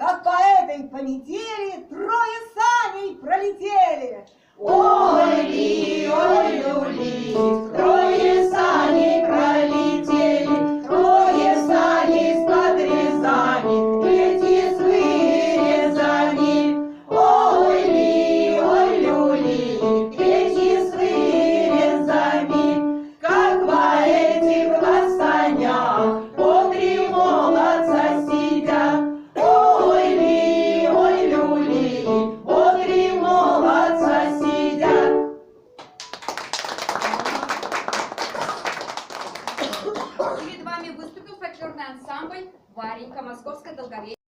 как по этой пометели трое саней пролетели. Ой-ли, ой-люли, трое саней пролетели, трое саней с подрезами, эти с вырезами. Ой-ли, ой-люли, эти с вырезами, как по этих на санях по три молодца сидят. Ой-ли, ой-люли, по три молодца сидят. Перед вами выступил фольклорный ансамбль «Варенька» Московской долговечной.